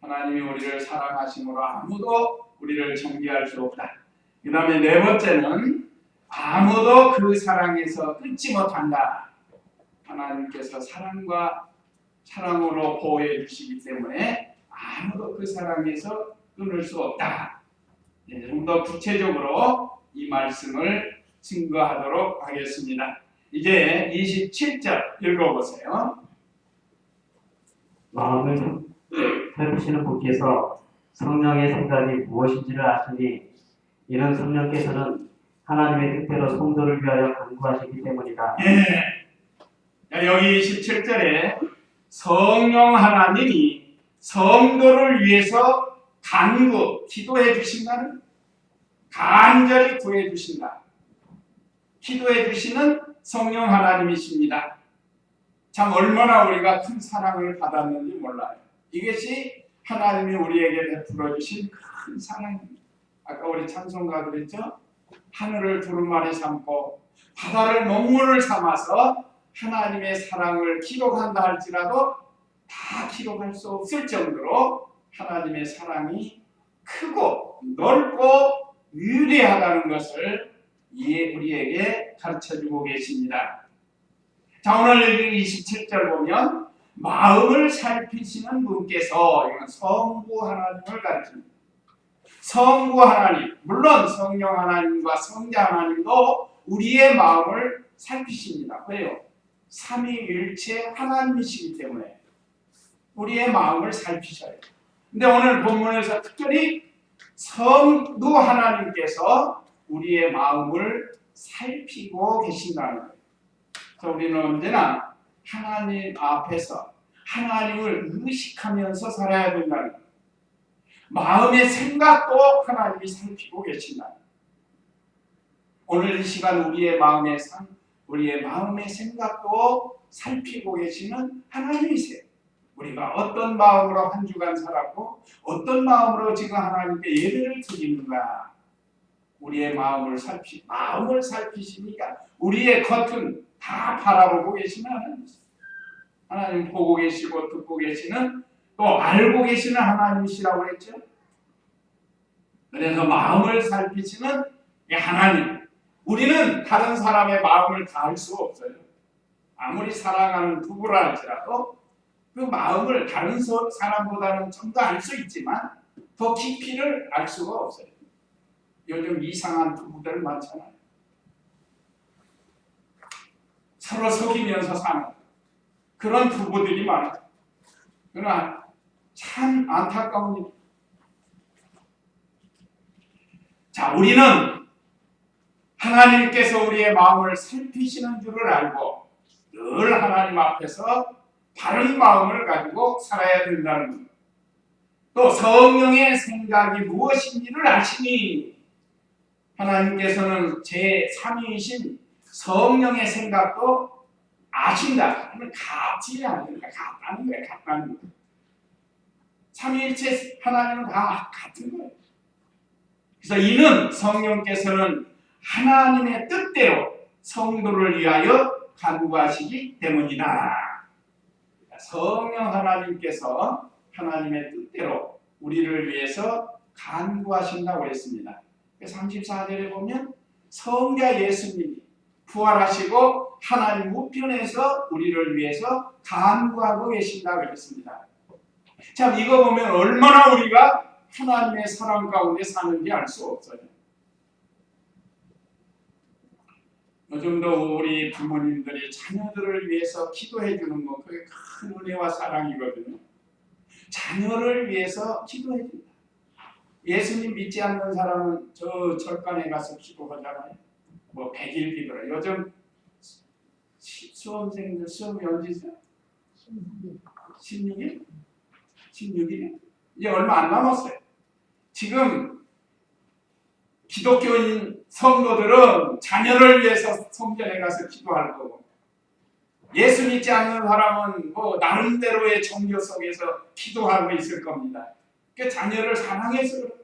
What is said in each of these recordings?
하나님이 우리를 사랑하심으로 아무도 우리를 정죄할 수 없다. 그 다음에 네 번째는 아무도 그 사랑에서 끊지 못한다. 하나님께서 사랑으로 보호해 주시기 때문에 아무도 그 사랑에서 끊을 수 없다. 좀 더 구체적으로 이 말씀을 증거하도록 하겠습니다. 이제 27절 읽어보세요. 마음을 살피시는 분께서 성령의 생각이 무엇인지를 아시니 이는 성령께서는 하나님의 뜻대로 성도를 위하여 간구하시기 때문이다. 여기 27절에 성령 하나님이 성도를 위해서 기도해 주신다는, 간절히 구해 주신다. 기도해 주시는 성령 하나님이십니다. 참 얼마나 우리가 큰 사랑을 받았는지 몰라요. 이것이 하나님이 우리에게 베풀어 주신 큰 사랑입니다. 아까 우리 찬송가 그랬죠? 하늘을 두루마리 삼고 바다를 먹물을 삼아서 하나님의 사랑을 기록한다 할지라도 다 기록할 수 없을 정도로 하나님의 사랑이 크고 넓고 위대하다는 것을 우리에게 가르쳐주고 계십니다. 자, 오늘 27절 보면 마음을 살피시는 분께서, 이건 성부 하나님을 가르칩니다. 성부 하나님, 물론 성령 하나님과 성자 하나님도 우리의 마음을 살피십니다. 왜요? 삼위일체 하나님이시기 때문에 우리의 마음을 살피셔요. 근데 오늘 본문에서 특별히 성부 하나님께서 우리의 마음을 살피고 계신다는 거예요. 그래서 우리는 언제나 하나님 앞에서 하나님을 의식하면서 살아야 된다는 거예요. 마음의 생각도 하나님이 살피고 계신다. 오늘 이 시간 우리의 마음의 생각도 살피고 계시는 하나님이세요. 우리가 어떤 마음으로 한 주간 살았고 어떤 마음으로 지금 하나님께 예배를 드리는가, 우리의 마음을 살피시니까 우리의 겉은 다 바라보고 계시는 하나님이세요. 하나님 보고 계시고 듣고 계시는, 또 알고 계시는 하나님이시라고 했죠. 그래서 마음을 살피시는 하나님, 우리는 다른 사람의 마음을 다 알 수 없어요. 아무리 사랑하는 부부라 할지라도 그 마음을 다른 사람보다는 좀 더 알 수 있지만 더 깊이를 알 수가 없어요. 요즘 이상한 부부들 많잖아요. 서로 속이면서 사는 그런 부부들이 많아요. 그러나 참 안타까운 일. 자, 우리는 하나님께서 우리의 마음을 살피시는 줄을 알고 늘 하나님 앞에서 바른 마음을 가지고 살아야 된다는 것. 또 성령의 생각이 무엇인지를 아시니 하나님께서는 제3위이신 성령의 생각도 아신다. 같이 아닙니다. 같다는 거예요. 삼위일체 하나님은 다 같은 거예요. 그래서 이는 성령께서는 하나님의 뜻대로 성도를 위하여 간구하시기 때문이다. 성령 하나님께서 하나님의 뜻대로 우리를 위해서 간구하신다고 했습니다. 34절에 보면 성자 예수님이 부활하시고 하나님 우편에서 우리를 위해서 간구하고 계신다고 했습니다. 참, 이거 보면 얼마나 우리가 하나님의 사랑 가운데 사는지 알 수 없어요. 요즘도 우리 부모님들이 자녀들을 위해서 기도해 주는 거, 그게 큰 은혜와 사랑이거든요. 자녀를 위해서 기도해 준다. 예수님 믿지 않는 사람은 저 절간에 가서 기도하잖아요. 뭐 100일 기도라. 요즘 수험생들 수업이 언제죠? 16일? 16일? 이제 얼마 안 남았어요. 지금 기독교인 성도들은 자녀를 위해서 성전에 가서 기도할 거고, 예수 믿지 않는 사람은 뭐 나름대로의 종교 속에서 기도하고 있을 겁니다. 그 자녀를 사랑해서 그래요.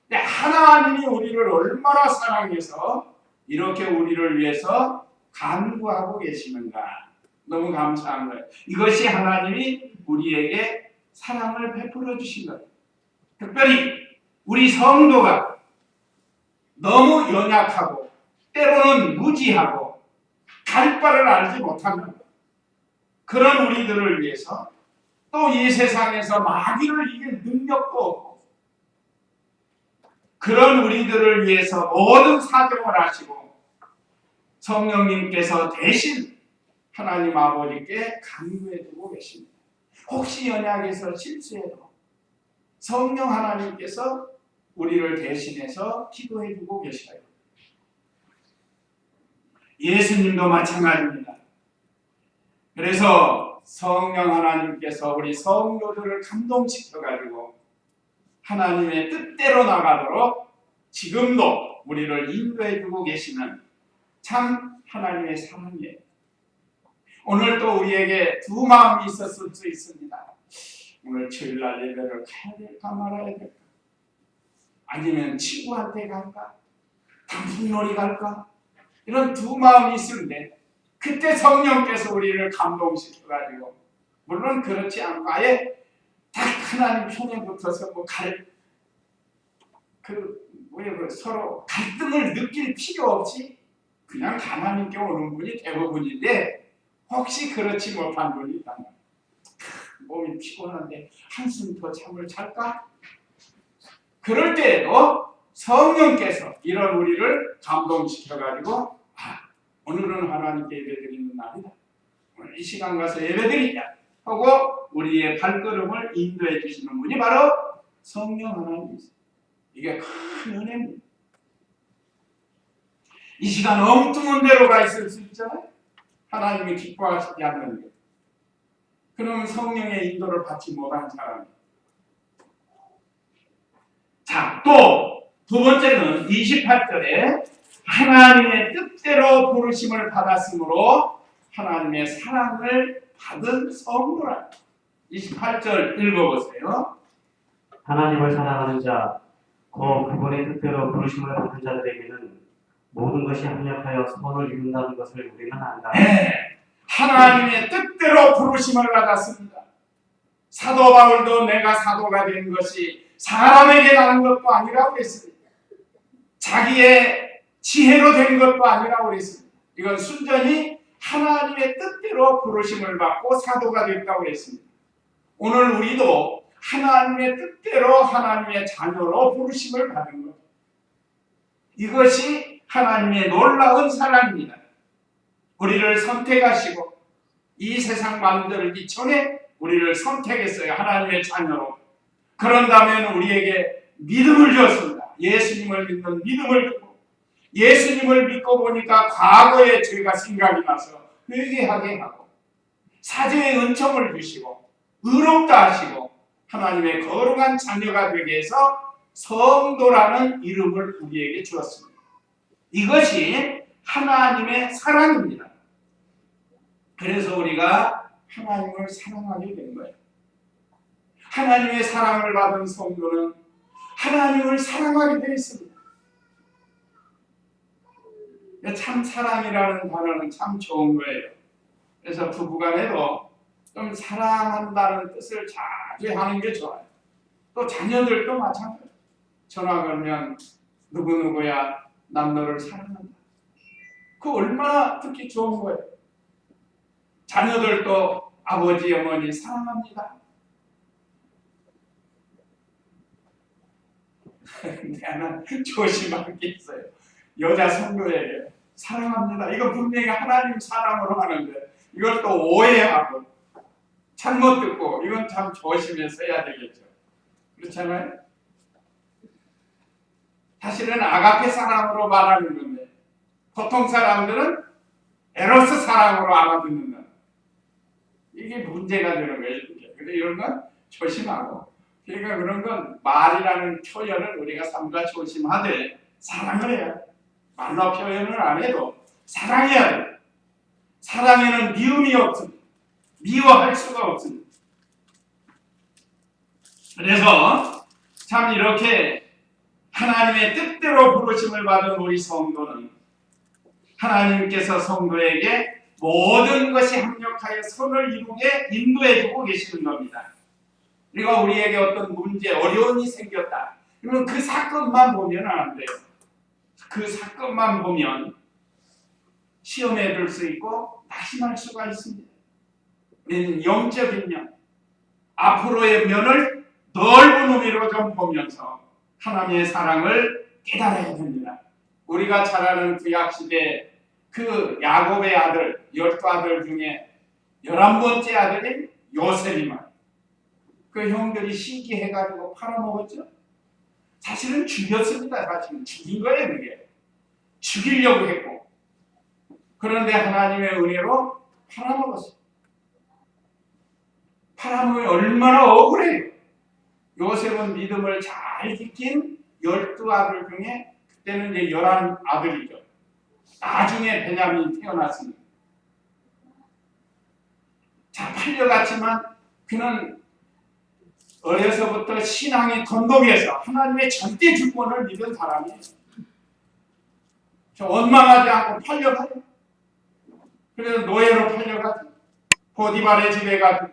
근데 하나님이 우리를 얼마나 사랑해서 이렇게 우리를 위해서 간구하고 계시는가. 너무 감사한 거예요. 이것이 하나님이 우리에게 사랑을 베풀어 주신 거예요. 특별히 우리 성도가 너무 연약하고 때로는 무지하고 갈 바를 알지 못하는 그런 우리들을 위해서 또 이 세상에서 마귀를 이길 능력도 없고 그런 우리들을 위해서 모든 사정을 하시고 성령님께서 대신 하나님 아버지께 간구해 주고 계십니다. 혹시 연약해서 실수해도 성령 하나님께서 우리를 대신해서 기도해 주고 계셔요. 예수님도 마찬가지입니다. 그래서 성령 하나님께서 우리 성도들을 감동시켜가지고 하나님의 뜻대로 나가도록 지금도 우리를 인도해 주고 계시는 참 하나님의 사랑이에요. 오늘 또 우리에게 두 마음이 있었을 수 있습니다. 오늘 주일날 예배를 가야 될까 말아야 될까? 아니면 친구한테 갈까? 단풍놀이 갈까? 이런 두 마음이 있는데 그때 성령께서 우리를 감동시켜가지고 물론 그렇지 않고 아예 딱 하나님 편에 붙어서 서로 갈등을 느낄 필요 없이 그냥 하나님께 오는 분이 대부분인데 혹시 그렇지 못한 분이 있다면 몸이 피곤한데 한숨 더 잠을 잘까? 그럴 때에도 성령께서 이런 우리를 감동시켜가지고 오늘은 하나님께 예배드리는 날이다. 오늘 이 시간 가서 예배드리자 하고 우리의 발걸음을 인도해 주시는 분이 바로 성령 하나님이세요. 이게 큰 은혜입니다. 이 시간 엉뚱한 데로 가 있을 수 있잖아요. 하나님이 기뻐하시지 않는데 그러면 성령의 인도를 받지 못한 사람이에요. 자, 또 두 번째는 28절에 하나님의 뜻대로 부르심을 받았으므로 하나님의 사랑을 받은 성도라. 28절 읽어보세요. 하나님을 사랑하는 자, 곧 그분의 뜻대로 부르심을 받은 자들에게는 모든 것이 합력하여 선을 이룬다는 것을 우리는 안다. 네, 하나님의 뜻대로 부르심을 받았습니다. 사도 바울도 내가 사도가 된 것이 사람에게 나는 것도 아니라고 했습니다. 자기의 지혜로 된 것도 아니라고 했습니다. 이건 순전히 하나님의 뜻대로 부르심을 받고 사도가 됐다고 했습니다. 오늘 우리도 하나님의 뜻대로 하나님의 자녀로 부르심을 받은 것. 이것이 하나님의 놀라운 사랑입니다. 우리를 선택하시고 이 세상 만들기 전에 우리를 선택했어요. 하나님의 자녀로. 그런다면 우리에게 믿음을 주었습니다. 예수님을 믿는 믿음을 주고 예수님을 믿고 보니까 과거의 죄가 생각이 나서 회개하게 하고 사죄의 은총을 주시고 의롭다 하시고 하나님의 거룩한 자녀가 되게 해서 성도라는 이름을 우리에게 주었습니다. 이것이 하나님의 사랑입니다. 그래서 우리가 하나님을 사랑하게 된 거예요. 하나님의 사랑을 받은 성도는 하나님을 사랑하게 되어 있습니다. 참 사랑이라는 단어는 참 좋은 거예요. 그래서 부부간에도 좀 사랑한다는 뜻을 자주 하는 게 좋아요. 또 자녀들도 마찬가지예요. 전화 걸면 누구누구야 난 너를 사랑한다. 그 얼마나 듣기 좋은 거예요. 자녀들도 아버지 어머니 사랑합니다. 나는 조심할 게 있어요. 여자 성도에게 사랑합니다. 이거 분명히 하나님 사랑으로 하는데 이걸 또 오해하고 잘못 듣고 이건 참 조심해서 해야 되겠죠. 그렇잖아요? 사실은 아가페 사랑으로 말하는 건데 보통 사람들은 에로스 사랑으로 알아듣는다. 이게 문제가 되는 거예요. 근데 이런 건 조심하고 그러니까 그런 건 말이라는 표현을 우리가 삼가 조심하되 사랑을 해야 돼. 말로 표현을 안 해도 사랑해야 돼. 사랑에는 미움이 없습니다. 미워할 수가 없습니다. 그래서 참 이렇게 하나님의 뜻대로 부르심을 받은 우리 성도는 하나님께서 성도에게 모든 것이 합력하여 선을 이루게 인도해 주고 계시는 겁니다. 그리고 우리에게 어떤 문제, 어려움이 생겼다. 그러면 그 사건만 보면 안 돼요. 그 사건만 보면 시험에 들 수 있고 낙심할 수가 있습니다. 우리는 영적인 면, 앞으로의 면을 넓은 의미로 좀 보면서 하나님의 사랑을 깨달아야 됩니다. 우리가 잘 아는 구약시대 그 야곱의 아들, 12아들 중에 11번째 아들인 요셉이만 그 형들이 시기해가지고 팔아먹었죠. 사실은 죽였습니다. 사실은 죽인 거예요. 그게 죽이려고 했고, 그런데 하나님의 은혜로 팔아먹었어요. 팔아먹으면 얼마나 억울해요. 요셉은 믿음을 잘 지킨 12아들 중에 그때는 이제 11아들이죠. 나중에 베냐민이 태어났습니다. 자, 팔려갔지만 그는 어려서부터 신앙의 건덕에서 하나님의 절대 주권을 믿은 사람이에요. 저 원망하지 않고 팔려가요. 그래서 노예로 팔려가죠. 보디발의 집에 가죠.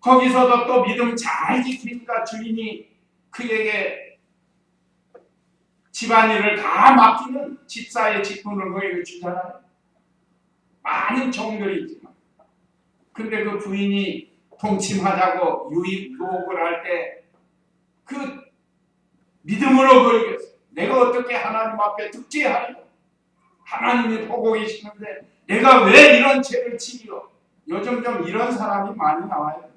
거기서도 또 믿음 잘 지키니까 주인이 그에게 집안일을 다 맡기는 집사의 직분을 그에게 주잖아요. 많은 종들이 있지만, 근데 그 부인이 동침하자고 유혹을 할 때 그 믿음으로 그에게 내가 어떻게 하나님 앞에 득죄하리요? 하나님이 보고 계시는데 내가 왜 이런 죄를 지기요? 요즘 좀 이런 사람이 많이 나와요.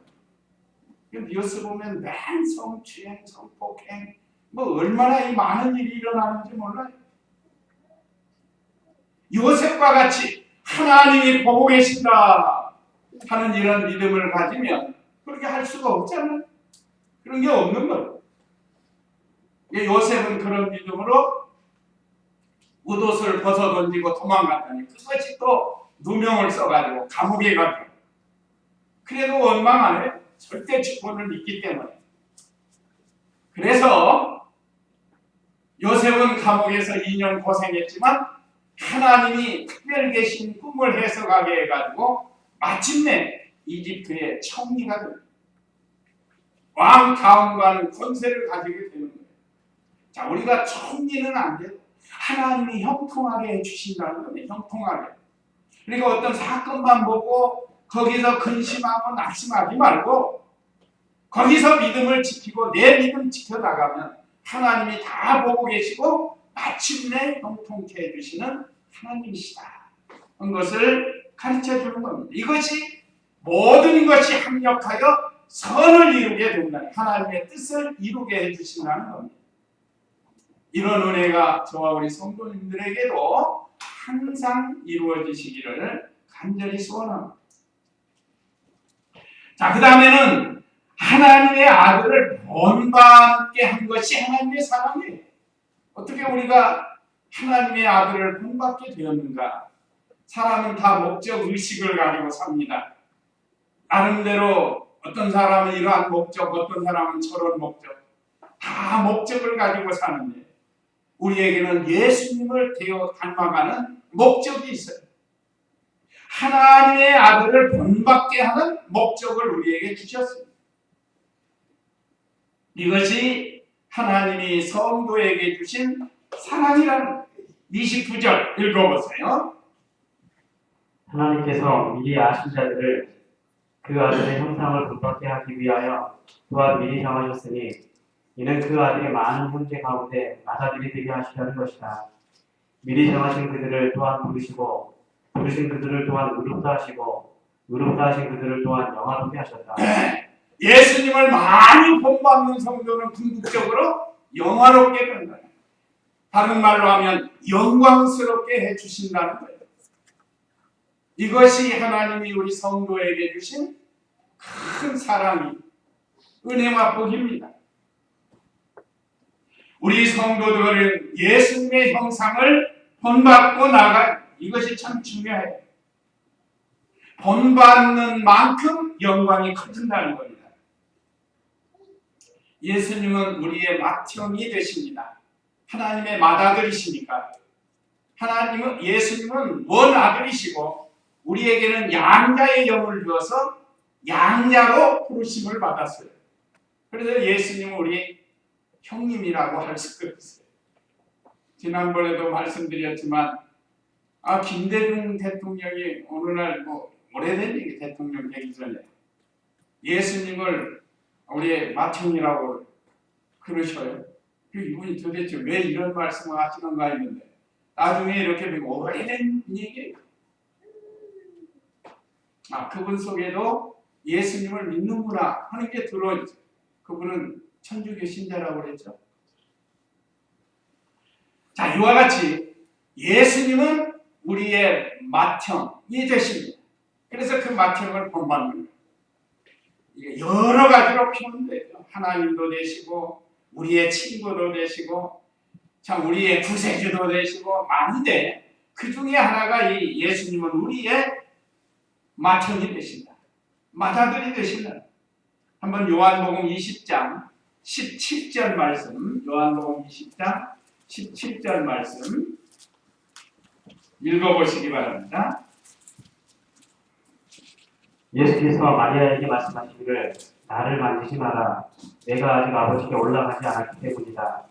뉴스 보면 맨 성추행, 성폭행, 뭐 얼마나 이 많은 일이 일어나는지 몰라요. 요셉과 같이 하나님이 보고 계신다 하는 이런 믿음을 가지면 그렇게 할 수가 없잖아요. 그런 게 없는 거예요. 요셉은 그런 믿음으로 옷을 벗어던지고 도망갔더니 그것이 또 누명을 써가지고 감옥에 가죠. 그래도 원망 안 해요. 절대 주권을 믿기 때문에. 그래서 요셉은 감옥에서 2년 고생했지만 하나님이 특별 계신 꿈을 해석하게 해가지고 마침내 이집트의 총리가 됩니다. 왕 다음과는 권세를 가지게 되는 거예요. 자, 우리가 총리는 안 돼요. 하나님이 형통하게 해주신다는 겁니다. 형통하게. 그러니까 어떤 사건만 보고 거기서 근심하고 낙심하지 말고 거기서 믿음을 지키고 내 믿음 지켜나가면 하나님이 다 보고 계시고 마침내 형통케 해주시는 하나님이시다 하는 것을 가르쳐 주는 겁니다. 이것이 모든 것이 합력하여 선을 이루게 된다. 하나님의 뜻을 이루게 해주신다는 겁니다. 이런 은혜가 저와 우리 성도님들에게도 항상 이루어지시기를 간절히 소원합니다. 자, 그 다음에는 하나님의 아들을 본받게 한 것이 하나님의 사랑이에요. 어떻게 우리가 하나님의 아들을 본받게 되었는가? 사람은 다 목적 의식을 가지고 삽니다. 나름대로 어떤 사람은 이러한 목적, 어떤 사람은 저런 목적, 다 목적을 가지고 사는데 우리에게는 예수님을 닮아가는 목적이 있어요. 하나님의 아들을 본받게 하는 목적을 우리에게 주셨습니다. 이것이 하나님이 성도에게 주신 사랑이라는 29절 읽어보세요. 하나님께서 미리 아신 자들을 그 아들의 형상을 본받게 하기 위하여 또한 미리 정하셨으니 이는 그 아들의 많은 형제 가운데 맏아들이 되게 하시려는 것이다. 미리 정하신 그들을 또한 부르시고 부르신 그들을 또한 의롭다 하시고 의롭다 하신 그들을 또한 영화롭게 하셨다. 예수님을 많이 본받는 성도는 궁극적으로 영화롭게 된다. 다른 말로 하면 영광스럽게 해주신다는 거예요. 이것이 하나님이 우리 성도에게 주신 큰 사랑이 은혜와 복입니다. 우리 성도들은 예수님의 형상을 본받고 나가 이것이 참 중요해요. 본받는 만큼 영광이 커진다는 겁니다. 예수님은 우리의 맏형이 되십니다. 하나님의 맏아들이시니까. 예수님은 원 아들이시고 우리에게는 양자의 영을 주어서 양자로 부르심을 받았어요. 그래서 예수님은 우리 형님이라고 할 수가 있어요. 지난번에도 말씀드렸지만 김대중 대통령이 오늘날 오래된 얘기 대통령 되기 전에 예수님을 우리의 맏형이라고 그러셔요. 이분이 도대체 왜 이런 말씀을 하시는가 했는데 나중에 이렇게 보면 오래된 얘기예요. 그분 속에도 예수님을 믿는구나 하는 게 들어있죠. 그분은 천주교 신자라고 그랬죠. 자, 이와 같이 예수님은 우리의 맏형이 되십니다. 그래서 그 맏형을 본받는 거예요. 여러 가지로 표현되죠. 하나님도 되시고 우리의 친구도 되시고 참 우리의 구세주도 되시고 많은데 그 중에 하나가 이 예수님은 우리의 맏형이 되신다. 맏아들이 되신다. 한번 요한복음 20장 17절 말씀, 요한복음 20장 17절 말씀 읽어보시기 바랍니다. 예수께서 마리아에게 말씀하시기를 나를 만지지 마라. 내가 아직 아버지께 올라가지 않았기 때문이다.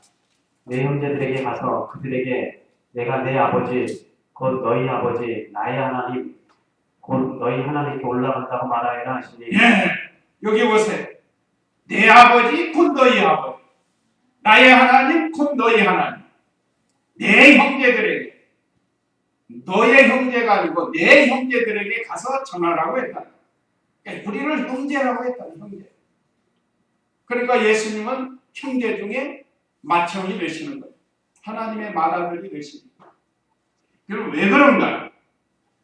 내 형제들에게 가서 그들에게 내가 내 아버지 곧 너희 아버지 나의 하나님 곧 너희 하나님께 올라간다고 말하여라 하시니 여기 보세요. 내 아버지 곧 너희 아버지 나의 하나님 곧 너희 하나님 내 형제들에게 너의 형제가 아니고 내 형제들에게 가서 전하라고 했다. 우리를 형제라고 했다. 형제. 그러니까 예수님은 형제 중에 맏형이 되시는 거예요. 하나님의 맏아들이 되십니다. 그럼 왜 그런가요?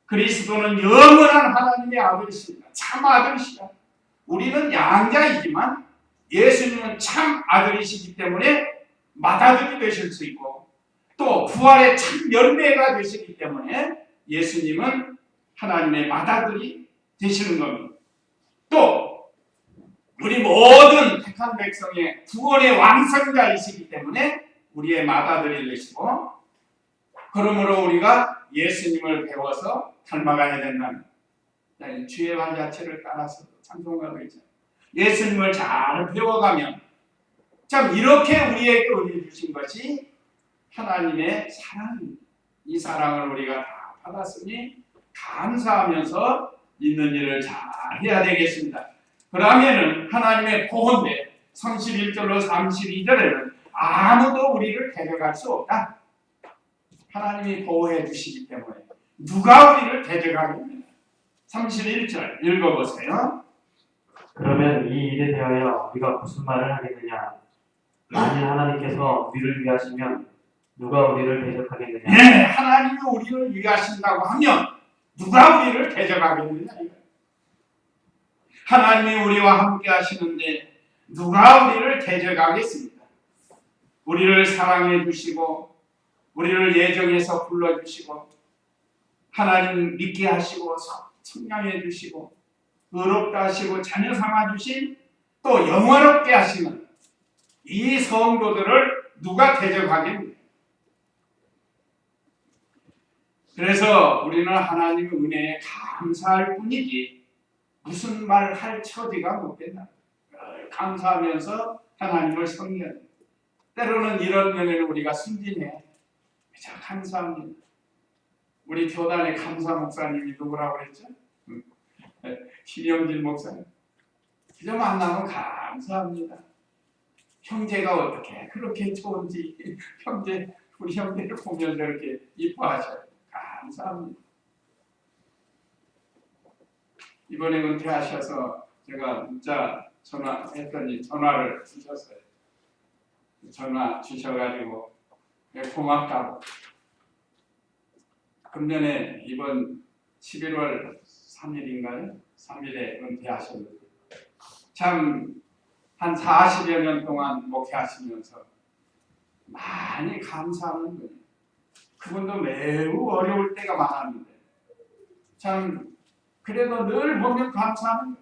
그리스도는 영원한 하나님의 아들이십니다. 참 아들이시다. 우리는 양자이지만 예수님은 참 아들이시기 때문에 맏아들이 되실 수 있고 또 부활의 참 열매가 되시기 때문에 예수님은 하나님의 맏아들이 되시는 겁니다. 또 우리 모든 택한 백성의 구원의 완성자이시기 때문에 우리의 맏아들이 되시고 그러므로 우리가 예수님을 배워서 닮아가야 된다는 주의 말 자체를 따라서 찬송가도 있잖아요. 예수님을 잘 배워가면 참 이렇게 우리에게 은혜 주신 것이 하나님의 사랑입니다. 이 사랑을 우리가 다 받았으니 감사하면서 있는 일을 잘 해야 되겠습니다. 그러면은 하나님의 보호인데 31절로 32절에는 아무도 우리를 데려갈 수 없다. 하나님이 보호해 주시기 때문에 누가 우리를 데려가겠느냐. 31절 읽어보세요. 그러면 이 일에 대하여 우리가 무슨 말을 하겠느냐. 만일 하나님께서 우리를 위하시면 누가 우리를 대적하겠느냐. 네, 하나님이 우리를 위하신다고 하면 누가 우리를 대적하겠느냐. 하나님이 우리와 함께 하시는데 누가 우리를 대적하겠습니까? 우리를 사랑해 주시고 우리를 예정해서 불러주시고 하나님 믿게 하시고 성량해 주시고 의롭다 하시고 자녀 삼아 주신 또 영원롭게 하시는 이 성도들을 누가 대적하겠느냐. 그래서 우리는 하나님의 은혜에 감사할 뿐이지 무슨 말 할 처지가 못 된다. 감사하면서 하나님을 섬겨야 돼. 때로는 이런 면에는 우리가 순진해. 참 감사합니다. 우리 교단의 감사 목사님이 누구라고 그랬죠? 김영진 목사님. 그저 만나면 감사합니다. 형제가 어떻게 그렇게 좋은지 우리 형제를 보면서 이렇게 이뻐하셔요. 감사합니다. 이번에 은퇴하셔서 제가 문자 전화했더니 전화를 주셨어요. 전화 주셔가지고 고맙다고. 금년에 이번 11월 3일인가요? 3일에 은퇴하셨는데 참 한 40여 년 동안 목회하시면서 많이 감사하는 거예요. 그분도 매우 어려울 때가 많았는데 참 그래도 늘 보면 감사하는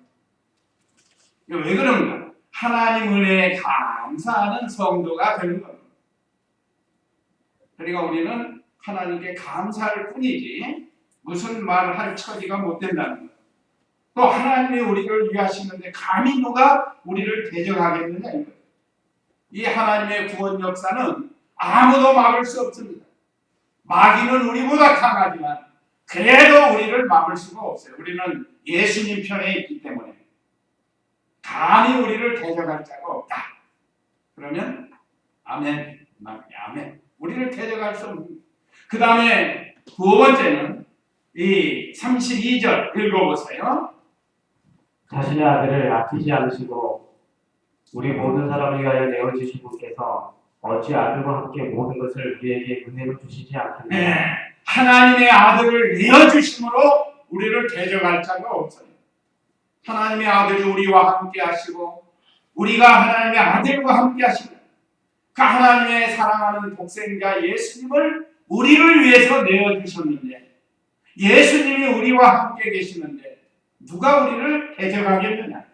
거예요. 왜 그런가? 하나님 은혜에 감사하는 성도가 되는 겁니다. 그러니까 우리는 하나님께 감사할 뿐이지 무슨 말을 할 처지가 못 된다는 거예요. 또 하나님이 우리를 위하시는데 감히 누가 우리를 대적하겠느냐 이거예요. 이 하나님의 구원 역사는 아무도 막을 수 없습니다. 마귀는 우리보다 강하지만 그래도 우리를 막을 수가 없어요. 우리는 예수님 편에 있기 때문에 감히 우리를 대적할 자가 없다. 그러면 아멘, 아멘. 우리를 대적할 수 없는. 그 다음에 두 번째는 이 32절 읽어보세요. 자신의 아들을 아끼지 않으시고 우리 모든 사람을 위하여 내어주신 분께서 어찌 아들과 함께 모든 것을 우리에게 은혜로 주시지 않겠느냐. 네, 하나님의 아들을 내어주심으로 우리를 대적할 자가 없어요. 하나님의 아들이 우리와 함께 하시고 우리가 하나님의 아들과 함께 하시면 그 하나님의 사랑하는 독생자 예수님을 우리를 위해서 내어주셨는데 예수님이 우리와 함께 계시는데 누가 우리를 대적하겠느냐.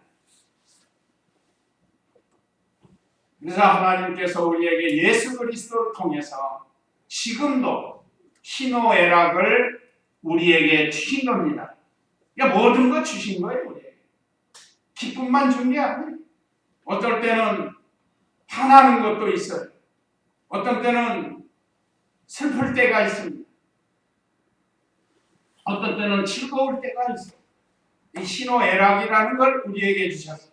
그래서 하나님께서 우리에게 예수 그리스도를 통해서 지금도 희노애락을 우리에게 주신 겁니다. 그러니까 모든 것 주신 거예요. 우리에게. 기쁨만 준 게 아니에요. 어떨 때는 화나는 것도 있어요. 어떤 때는 슬플 때가 있습니다. 어떤 때는 즐거울 때가 있어요. 이 희노애락이라는 걸 우리에게 주셨어요.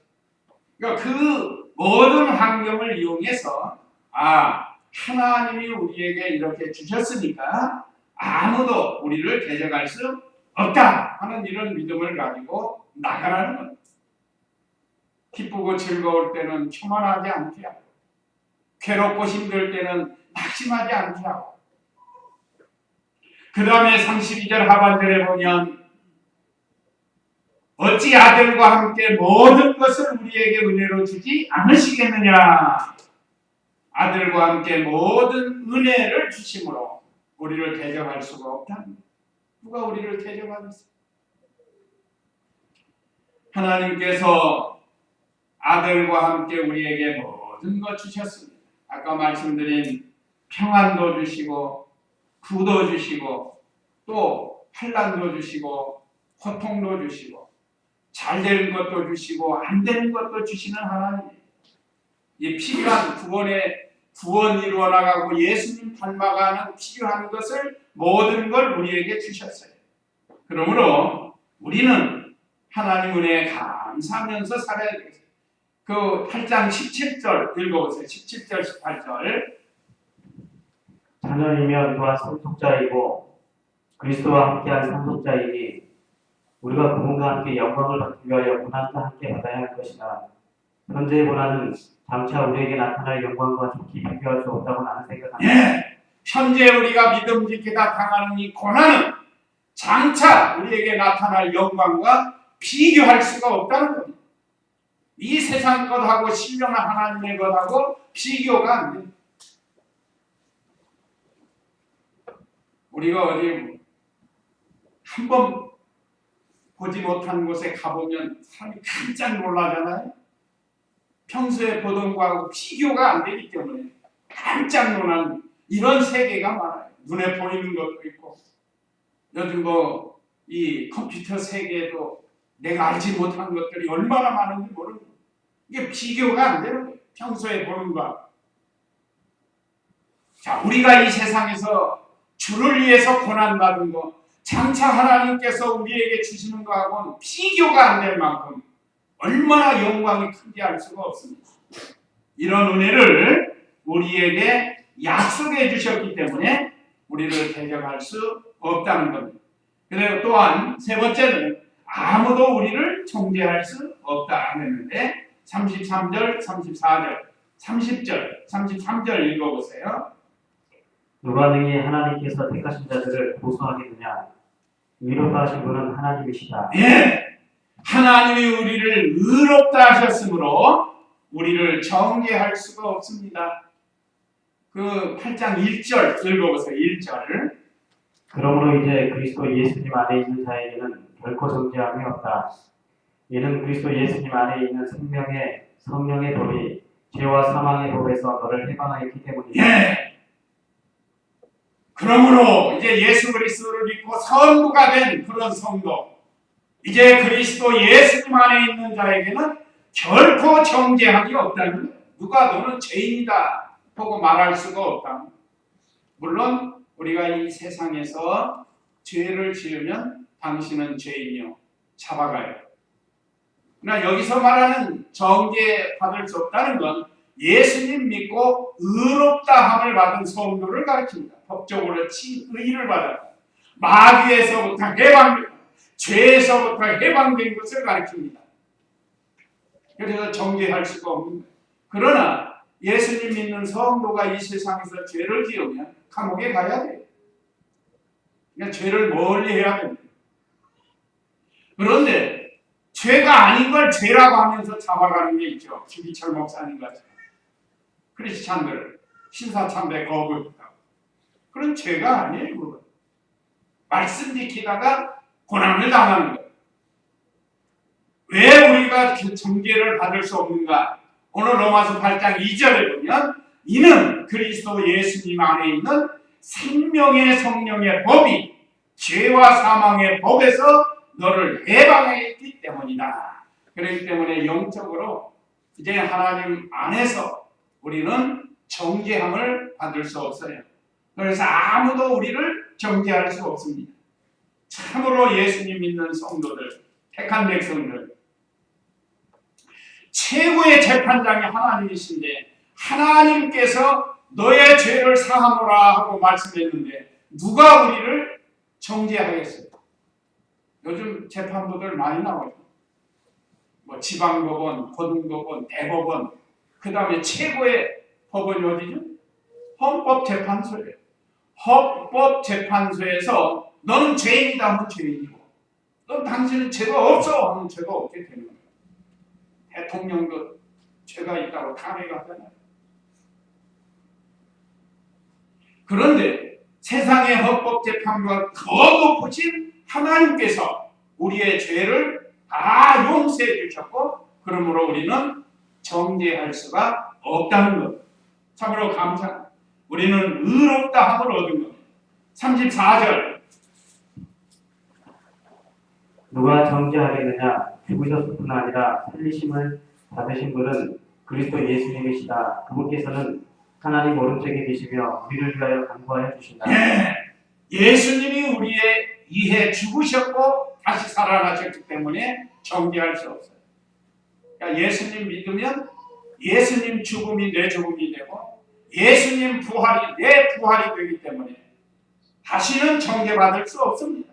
그러니까 그 모든 환경을 이용해서 하나님이 우리에게 이렇게 주셨으니까 아무도 우리를 대적할 수 없다 하는 이런 믿음을 가지고 나가라는 겁니다. 기쁘고 즐거울 때는 교만하지 않게 하고 괴롭고 힘들 때는 낙심하지 않게 하고 그 다음에 32절 하반절에 보면 어찌 아들과 함께 모든 것을 우리에게 은혜로 주지 않으시겠느냐. 아들과 함께 모든 은혜를 주심으로 우리를 대적할 수가 없다. 누가 우리를 대적하겠어요? 하나님께서 아들과 함께 우리에게 모든 것 주셨습니다. 아까 말씀드린 평안도 주시고 구도 주시고 또 환난도 주시고 고통도 주시고 잘 되는 것도 주시고 안 되는 것도 주시는 하나님. 이 필요한 구원 이루어 나가고 예수님 닮아가는 필요한 것을 모든 걸 우리에게 주셨어요. 그러므로 우리는 하나님 은혜에 감사하면서 살아야 되겠어요. 그 8장 17절 읽어보세요. 17절 18절. 자녀이면 또한 상속자이고 그리스도와 함께한 상속자이니 우리가 그분과 함께 영광을 받기 위하여 고난도 함께 받아야 할 것이다. 현재의 고난은 장차 우리에게 나타날 영광과 좋게 비교할 수 없다고 나는 생각합니다. 현재 우리가 믿음직하다 당하는 이 고난은 장차 우리에게 나타날 영광과 비교할 수가 없다는 겁니다. 이 세상 것하고 신령한 하나님의 것하고 비교가 안 됩니다. 우리가 어디 한번 보지 못한 곳에 가보면 사람이 깜짝 놀라잖아요. 평소에 보던 거하고 비교가 안 되기 때문에 깜짝 놀라는 이런 세계가 많아요. 눈에 보이는 것도 있고 요즘 이 컴퓨터 세계에도 내가 알지 못한 것들이 얼마나 많은지 모르는 거예요. 이게 비교가 안 되는 거예요. 평소에 보는 거. 자, 우리가 이 세상에서 주를 위해서 고난받은 거 장차 하나님께서 우리에게 주시는 거하고는 비교가 안 될 만큼 얼마나 영광이 큰지 알 수가 없습니다. 이런 은혜를 우리에게 약속해 주셨기 때문에 우리를 대적할 수 없다는 겁니다. 그리고 또한 세 번째는 아무도 우리를 정죄할 수 없다 했는데 33절, 34절, 30절, 33절 읽어보세요. 누가 능히 하나님께서 택하신 자들을 고소하겠느냐. 의롭다 하신 분은 하나님이시다. 하나님이 우리를 의롭다 하셨으므로 우리를 정죄할 수가 없습니다. 그 8장 1절 읽어보세요. 1절. 그러므로 이제 그리스도 예수님 안에 있는 자에게는 결코 정죄함이 없다. 이는 그리스도 예수님 안에 있는 생명의 성령의 법이 죄와 사망의 법에서 너를 해방하였기 때문이다. 그러므로 이제 예수 그리스도를 믿고 성부가 된 그런 성도, 이제 그리스도 예수님 안에 있는 자에게는 결코 정죄함이 없다는 거예요. 누가 너는 죄인이다 하고 말할 수가 없다. 물론 우리가 이 세상에서 죄를 지으면 당신은 죄인이요 잡아가요. 그러나 여기서 말하는 정죄 받을 수 없다는 건 예수님 믿고 의롭다함을 받은 성도를 가르칩니다. 법적으로 의를 받았다. 마귀에서부터 해방된, 죄에서부터 해방된 것을 가르칩니다. 그래서 정죄할 수가 없는 거예요. 그러나 예수님 믿는 성도가 이 세상에서 죄를 지으면 감옥에 가야 돼요. 그러니까 죄를 멀리 해야 됩니다. 그런데 죄가 아닌 걸 죄라고 하면서 잡아가는 게 있죠. 김희철 목사님 같은 크리스찬들 신사참배 거부했다고. 그런 죄가 아니에요. 그건. 말씀 지키다가 고난을 당하는 거예요. 왜 우리가 정죄를 받을 수 없는가? 오늘 로마서 8장 2절에 보면 이는 그리스도 예수님 안에 있는 생명의 성령의 법이 죄와 사망의 법에서 너를 해방했기 때문이다. 그렇기 때문에 영적으로 이제 하나님 안에서 우리는 정죄함을 받을 수 없어요. 그래서 아무도 우리를 정죄할 수 없습니다. 참으로 예수님 믿는 성도들, 택한 백성들, 최고의 재판장이 하나님이신데 하나님께서 너의 죄를 사하노라 하고 말씀했는데 누가 우리를 정죄하겠어요? 요즘 재판부들 많이 나와요. 뭐 지방법원, 고등법원, 대법원, 그 다음에 최고의 법원이 어디죠? 헌법재판소예요. 헌법재판소에서 너는 죄인이다 하면 죄인이고 넌 당신은 죄가 없어 하면 죄가 없게 되는 거예요. 대통령도 죄가 있다고 탄핵하잖아요. 그런데 세상의 헌법재판부가 더 높으신 하나님께서 우리의 죄를 다 용서해 주셨고 그러므로 우리는 정죄할 수가 없다는 것. 참으로 감사합니다. 우리는 의롭다함을 얻은 것. 34절 누가 정죄하겠느냐? 죽으셨을 뿐 아니라 살리심을 받으신 분은 그리스도 예수님이시다. 그분께서는 하나님 오른쪽에 계시며 우리를 위하여 간구하여 주신다. 예수님이 우리의 이해 죽으셨고 다시 살아나셨기 때문에 정죄할 수 없어요. 그러니까 예수님 믿으면 예수님 죽음이 내 죽음이 되고 예수님 부활이 내 부활이 되기 때문에 다시는 정죄받을 수 없습니다.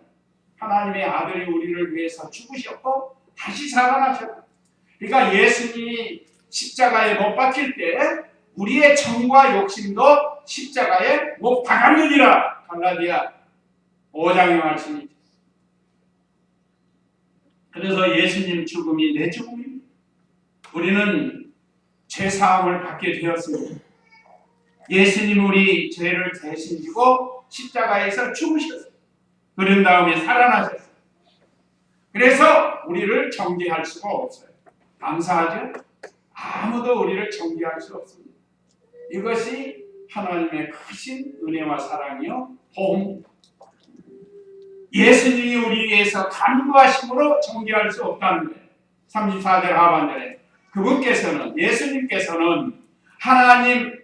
하나님의 아들이 우리를 위해서 죽으셨고 다시 살아나셨다. 그러니까 예수님이 십자가에 못 박힐 때 우리의 정과 욕심도 십자가에 못 박았느니라. 갈라디아 5장의 말씀이죠. 그래서 예수님 죽음이 내 죽음입니다. 우리는 죄사함을 받게 되었습니다. 예수님 우리 죄를 대신 지고 십자가에서 죽으셨어요. 그런 다음에 살아나셨어요. 그래서 우리를 정죄할 수가 없어요. 감사하죠? 아무도 우리를 정죄할 수 없습니다. 이것이 하나님의 크신 은혜와 사랑이요 보험. 예수님이 우리 위해서 간구하심으로 정죄할 수 없다는 거예요. 34절 하반절에 그분께서는 예수님께서는 하나님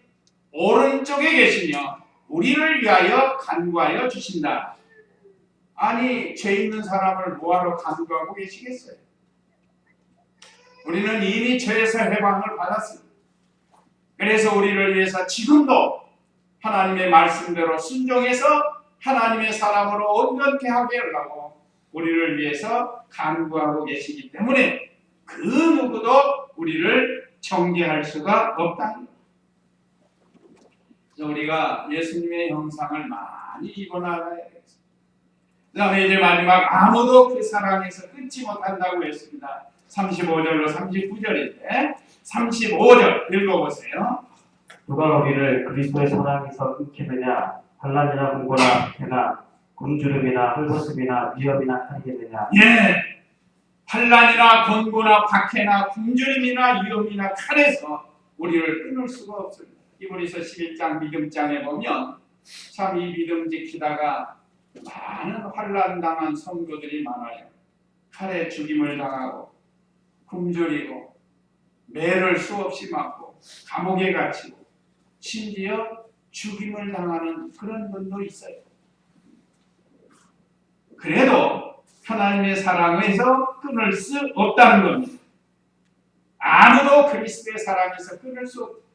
오른쪽에 계시며 우리를 위하여 간구하여 주신다. 아니 죄 있는 사람을 뭐하러 간구하고 계시겠어요? 우리는 이미 죄에서 해방을 받았습니다. 그래서 우리를 위해서 지금도 하나님의 말씀대로 순종해서 하나님의 사람으로 온전케 하게 하려고 우리를 위해서 간구하고 계시기 때문에 그 누구도 우리를 정죄할 수가 없다는 거예요. 우리가 예수님의 형상을 많이 입어나가야 되겠습니다. 그 다음에 이제 마지막 아무도 그 사랑에서 끊지 못한다고 했습니다. 35절로 39절인데 35절 읽어보세요. 누가 우리를 그리스도의 사랑에서 끊겠느냐? 환난이나 공고나 박해나 굶주림이나 헐벗음이나 위협이나 칼이겠느냐? 예, 환난이나 권고나 박해나 굶주림이나 위험이나 칼에서 우리를 끊을 수가 없습니다. 히브리서 11장 믿음장에 보면 참 이 믿음 지키다가 많은 환난 당한 성도들이 많아요. 칼에 죽임을 당하고 굶주리고 매를 수없이 맞고 감옥에 갇히고 심지어 죽임을 당하는 그런 분도 있어요. 그래도 하나님의 사랑에서 끊을 수 없다는 겁니다. 아무도 그리스도의 사랑에서 끊을 수 없다.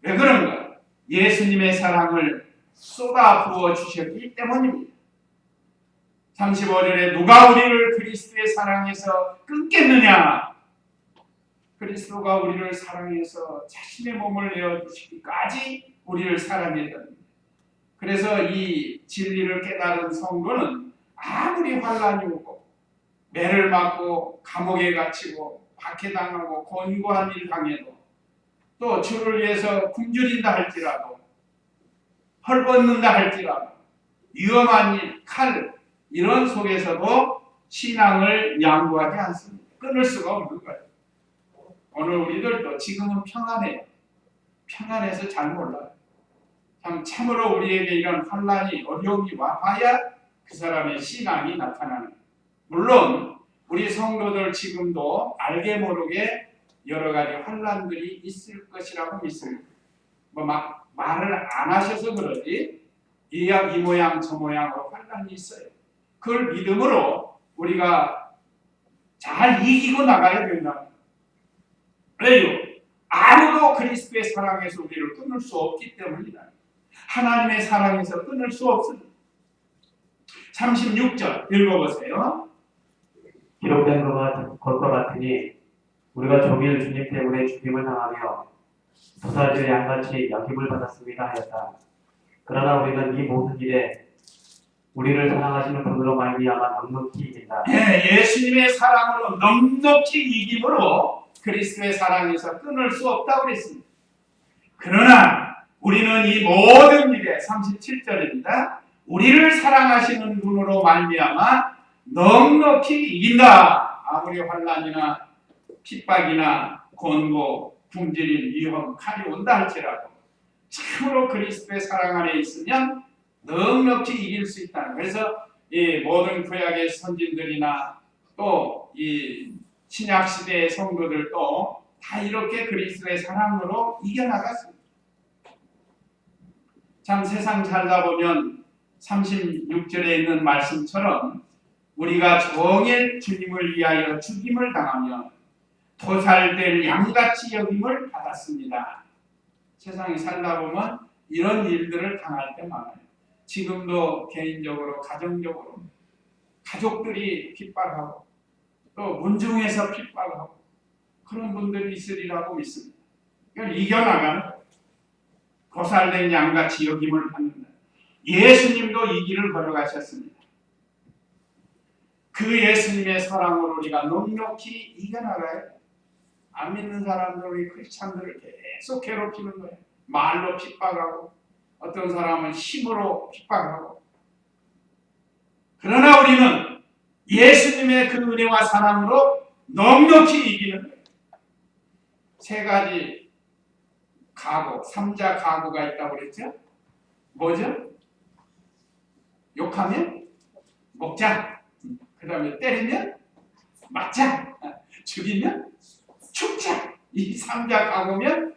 왜 그런가? 예수님의 사랑을 쏟아 부어 주셨기 때문입니다. 35절에 누가 우리를 그리스도의 사랑에서 끊겠느냐? 그리스도가 우리를 사랑해서 자신의 몸을 내어주시기까지 우리를 사랑했답니다. 그래서 이 진리를 깨달은 성도는 아무리 환난이 오고 매를 맞고 감옥에 갇히고 박해당하고 곤고한 일 당해도 또 주를 위해서 굶주린다 할지라도 헐벗는다 할지라도 위험한 일, 칼 이런 속에서도 신앙을 양보하지 않습니다. 끊을 수가 없는 거예요. 오늘 우리들도 지금은 평안해요. 평안해서 잘 몰라요. 참으로 우리에게 이런 환난이 어려움이 와봐야 그 사람의 신앙이 나타나는 거예요. 물론 우리 성도들 지금도 알게 모르게 여러 가지 환난들이 있을 것이라고 믿습니다. 막 말을 안 하셔서 그러지 이 모양 저 모양으로 환난이 있어요. 그걸 믿음으로 우리가 잘 이기고 나가야 된다. 왜요? 아무도 그리스도의 사랑에서 우리를 끊을 수 없기 때문이다. 하나님의 사랑에서 끊을 수 없습니다. 36절 읽어보세요. 기록된 것과 같으니 우리가 종일 주님 때문에 죽임을 당하며 도살질 양같이 역임을 받았습니다 하였다. 그러나 우리는 이 모든 일에 우리를 사랑하시는 분으로 말미암아 넉넉히 이긴다. 예수님의 사랑으로 넉넉히 이김으로 그리스도의 사랑에서 끊을 수 없다고 그랬습니다. 그러나 우리는 이 모든 일에 37절입니다. 우리를 사랑하시는 분으로 말미암아 넉넉히 이긴다. 아무리 환난이나 핍박이나 곤고, 굶주림, 위험, 칼이 온다 할지라도 참으로 그리스도의 사랑 안에 있으면 넉넉히 이길 수 있다는. 그래서 이 모든 구약의 선진들이나 또 이 신약 시대의 성도들도 다 이렇게 그리스도의 사랑으로 이겨나갔습니다. 참 세상 살다 보면 36절에 있는 말씀처럼 우리가 종일 주님을 위하여 죽임을 당하며 도살될 양같이 여김을 받았습니다. 세상에 살다 보면 이런 일들을 당할 때 많아요. 지금도 개인적으로 가정적으로 가족들이 핍박하고 또 문중에서 핍박하고 그런 분들이 있으리라고 믿습니다. 이걸 이겨나가는 거예요. 도살된 양같이 여김을 받는다. 예수님도 이 길을 걸어가셨습니다. 그 예수님의 사랑으로 우리가 넉넉히 이겨나가요. 안 믿는 사람들, 우리 크리스찬들을 계속 괴롭히는 거예요. 말로 핍박하고 어떤 사람은 힘으로 핍박하고. 그러나 우리는 예수님의 그 은혜와 사랑으로 넉넉히 이기는 거예요. 세 가지 가고, 삼자 가고가 있다고 그랬죠? 뭐죠? 욕하면 먹자. 그 다음에 때리면 맞자. 죽이면 죽자. 이 삼자 가고면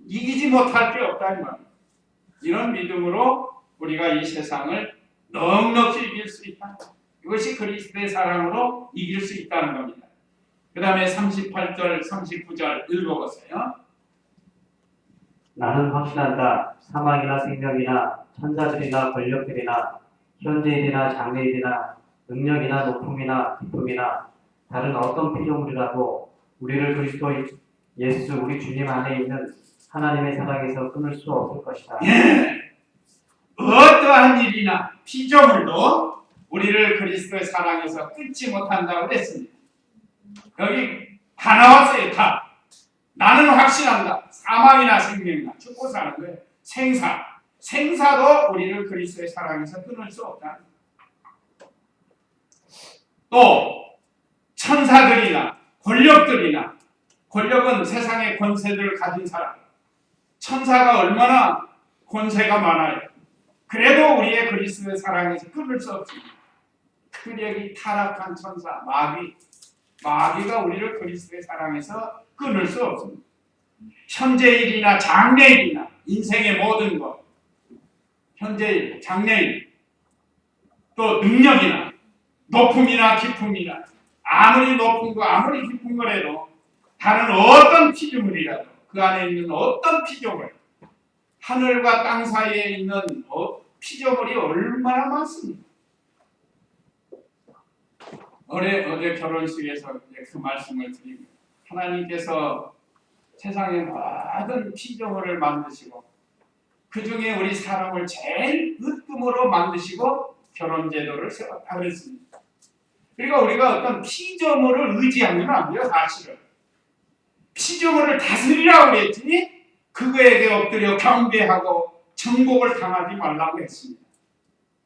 이기지 못할 게 없다 이 말이에요. 이런 믿음으로 우리가 이 세상을 넉넉히 이길 수 있다. 이것이 그리스도의 사랑으로 이길 수 있다는 겁니다. 그 다음에 38절, 39절 읽어보세요. 나는 확신한다. 사망이나 생명이나 천사들이나 권력들이나 현재일이나 장래일이나 능력이나 높음이나 기쁨이나 다른 어떤 피조물이라도 우리를 그리스도 예수 우리 주님 안에 있는 하나님의 사랑에서 끊을 수 없을 것이다. 어떠한 일이나 피조물도 우리를 그리스도의 사랑에서 끊지 못한다고 했습니다. 여기 다 나왔어요. 다. 나는 확신한다. 사망이나 생명이나 죽고 사는 거예요. 생사도 우리를 그리스도의 사랑에서 끊을 수 없다. 또 천사들이나 권력들이나, 권력은 세상의 권세들을 가진 사람, 천사가 얼마나 권세가 많아요. 그래도 우리의 그리스도의 사랑에서 끊을 수 없습니다. 쾌력이 타락한 천사 마귀가 우리를 그리스도의 사랑에서 끊을 수 없습니다. 현재일이나 장래일이나 인생의 모든 것, 현재일, 장래일, 또 능력이나 높음이나 기쁨이나 아무리 높은 거 아무리 기쁜 거라도 다른 어떤 피조물이라도 그 안에 있는 어떤 피조물, 하늘과 땅 사이에 있는 피조물이 얼마나 많습니까? 어제 결혼식에서 그 말씀을 드리고, 하나님께서 세상의 모든 피조물을 만드시고 그 중에 우리 사람을 제일 으뜸으로 만드시고 결혼 제도를 세웠다 그랬습니다. 그러니까 우리가 어떤 피조물을 의지하면 안 돼요. 사실은 피조물을 다스리라고 그랬지 그거에게 엎드려 경배하고 정복을 당하지 말라고 했습니다.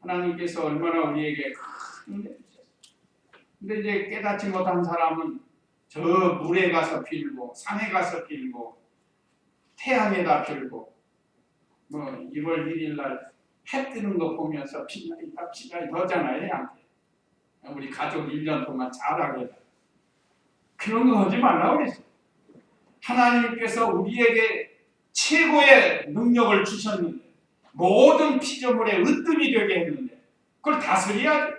하나님께서 얼마나 우리에게 큰 은혜 주셨어요. 근데 이제 깨닫지 못한 사람은 저 물에 가서 빌고 산에 가서 빌고 태양에다 빌고 뭐 1월 1일 날 해 뜨는 거 보면서 피가 너잖아요. 얘한테. 우리 가족 1년 동안 잘하게 그런 거 하지 말라고 그랬어요. 하나님께서 우리에게 최고의 능력을 주셨는데 모든 피조물의 으뜸이 되게 했는데 그걸 다스려야 돼.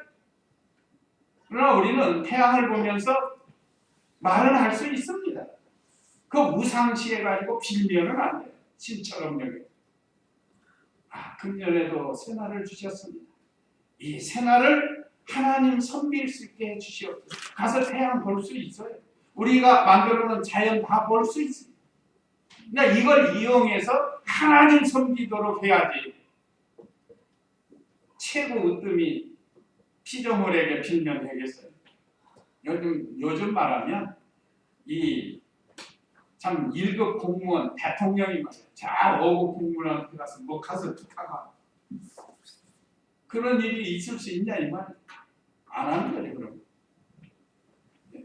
그러나 우리는 태양을 보면서 말은 할 수 있습니다. 그 무상시해가지고 빌면은 안 돼요. 신처럼 여기. 금년에도 새날을 주셨습니다. 이 새날을 하나님 선비일 수 있게 해주시옵소서. 가서 태양 볼 수 있어요. 우리가 만들어놓은 자연 다 볼 수 있습니다. 그러니까 이걸 이용해서 하나님 섬기도록 해야지. 최고 으뜸이 피조물에게 빌면 되겠어요. 요즘 말하면 이 참 1급 공무원 대통령이 말이야. 자 5급 공무원한테 가서 뭐 가서 부탁하 그런 일이 있을 수 있냐 이 말. 안 하는 거지 그럼.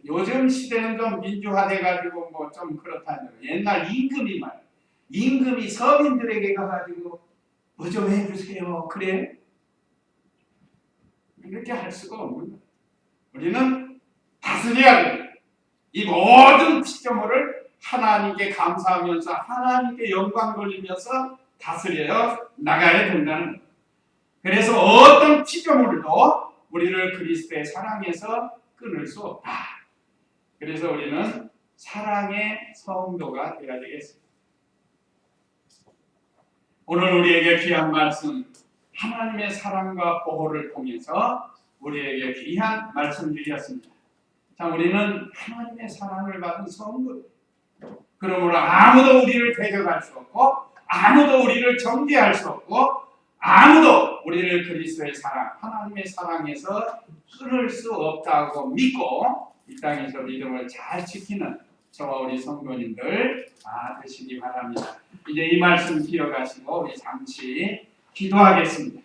요즘 시대는 좀 민주화돼 가지고 뭐 좀 그렇다는 거. 옛날 임금이 말. 임금이 서민들에게 가가지고 뭐 좀 해주세요. 그래? 이렇게 할 수가 없는 거야. 우리는 다스려야 돼. 이 모든 피조물을 하나님께 감사하면서 하나님께 영광 돌리면서 다스려 나가야 된다는 거예요. 그래서 어떤 피조물도 우리를 그리스도의 사랑에서 끊을 수 없다. 그래서 우리는 사랑의 성도가 되어야 되겠습니다. 오늘 우리에게 귀한 말씀, 하나님의 사랑과 보호를 통해서 우리에게 귀한 말씀드렸습니다. 자, 우리는 하나님의 사랑을 받은 성도. 그러므로 아무도 우리를 대적할 수 없고, 아무도 우리를 정죄할 수 없고, 아무도 우리를 그리스도의 사랑, 하나님의 사랑에서 끊을 수 없다고 믿고 이 땅에서 믿음을 잘 지키는 저와 우리 성도님들 다 되시기 바랍니다. 이제 이 말씀 기억하시고 우리 잠시 기도하겠습니다.